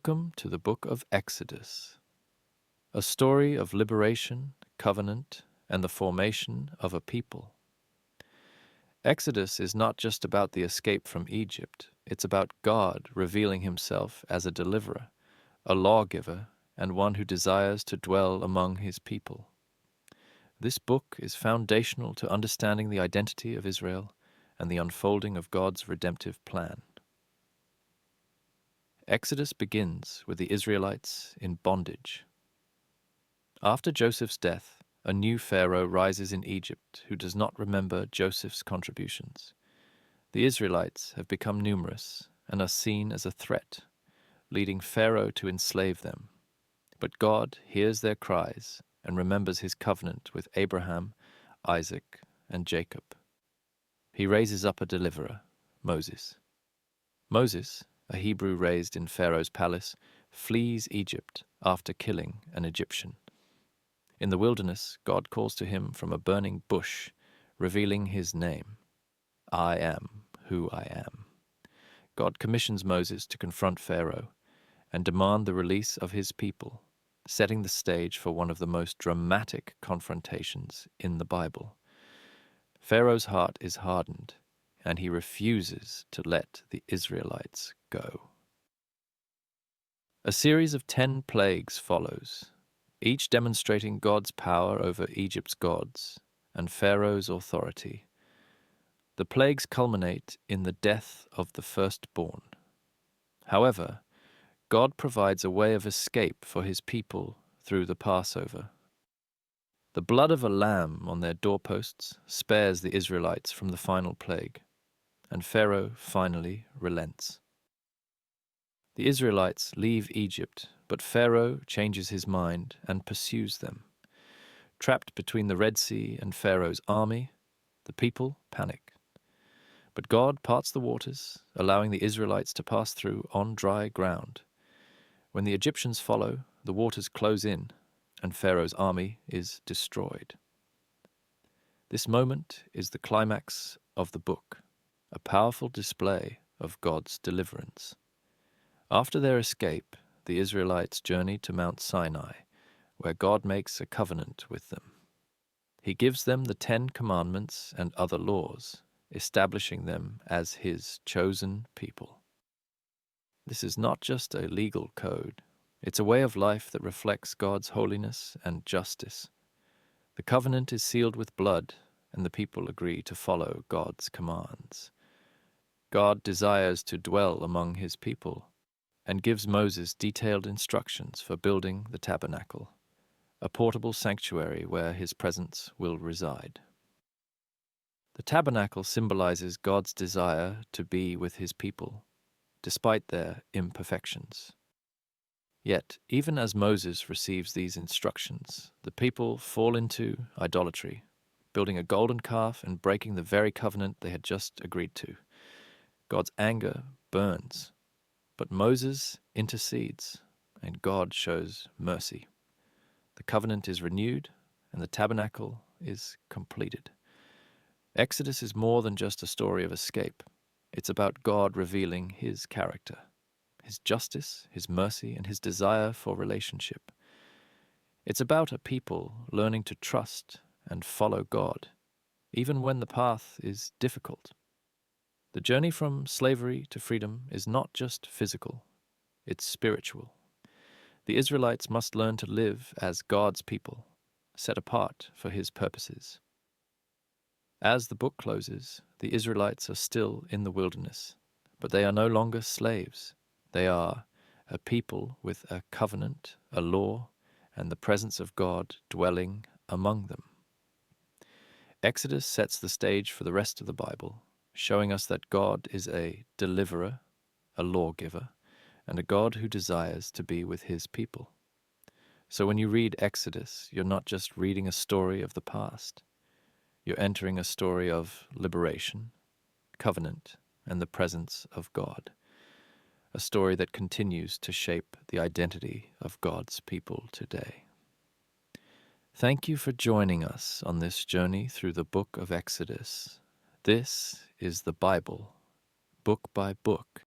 Welcome to the book of Exodus, a story of liberation, covenant, and the formation of a people. Exodus is not just about the escape from Egypt, it's about God revealing himself as a deliverer, a lawgiver, and one who desires to dwell among his people. This book is foundational to understanding the identity of Israel and the unfolding of God's redemptive plan. Exodus begins with the Israelites in bondage. After Joseph's death, a new Pharaoh rises in Egypt who does not remember Joseph's contributions. The Israelites have become numerous and are seen as a threat, leading Pharaoh to enslave them. But God hears their cries and remembers his covenant with Abraham, Isaac, and Jacob. He raises up a deliverer, Moses. Moses, a Hebrew raised in Pharaoh's palace, flees Egypt after killing an Egyptian. In the wilderness, God calls to him from a burning bush, revealing his name. I am who I am. God commissions Moses to confront Pharaoh and demand the release of his people, setting the stage for one of the most dramatic confrontations in the Bible. Pharaoh's heart is hardened, and he refuses to let the Israelites go. A series of 10 plagues follows, each demonstrating God's power over Egypt's gods and Pharaoh's authority. The plagues culminate in the death of the firstborn. However, God provides a way of escape for his people through the Passover. The blood of a lamb on their doorposts spares the Israelites from the final plague, and Pharaoh finally relents. The Israelites leave Egypt, but Pharaoh changes his mind and pursues them. Trapped between the Red Sea and Pharaoh's army, the people panic. But God parts the waters, allowing the Israelites to pass through on dry ground. When the Egyptians follow, the waters close in, and Pharaoh's army is destroyed. This moment is the climax of the book, a powerful display of God's deliverance. After their escape, the Israelites journey to Mount Sinai, where God makes a covenant with them. He gives them the 10 Commandments and other laws, establishing them as his chosen people. This is not just a legal code. It's a way of life that reflects God's holiness and justice. The covenant is sealed with blood, and the people agree to follow God's commands. God desires to dwell among his people and gives Moses detailed instructions for building the Tabernacle, a portable sanctuary where his presence will reside. The Tabernacle symbolizes God's desire to be with his people, despite their imperfections. Yet, even as Moses receives these instructions, the people fall into idolatry, building a golden calf and breaking the very covenant they had just agreed to. God's anger burns, but Moses intercedes, and God shows mercy. The covenant is renewed, and the tabernacle is completed. Exodus is more than just a story of escape. It's about God revealing his character, his justice, his mercy, and his desire for relationship. It's about a people learning to trust and follow God, even when the path is difficult. The journey from slavery to freedom is not just physical, it's spiritual. The Israelites must learn to live as God's people, set apart for his purposes. As the book closes, the Israelites are still in the wilderness, but they are no longer slaves. They are a people with a covenant, a law, and the presence of God dwelling among them. Exodus sets the stage for the rest of the Bible, showing us that God is a deliverer, a lawgiver, and a God who desires to be with his people. So when you read Exodus, you're not just reading a story of the past. You're entering a story of liberation, covenant, and the presence of God. A story that continues to shape the identity of God's people today. Thank you for joining us on this journey through the book of Exodus. This is the Bible, book by book,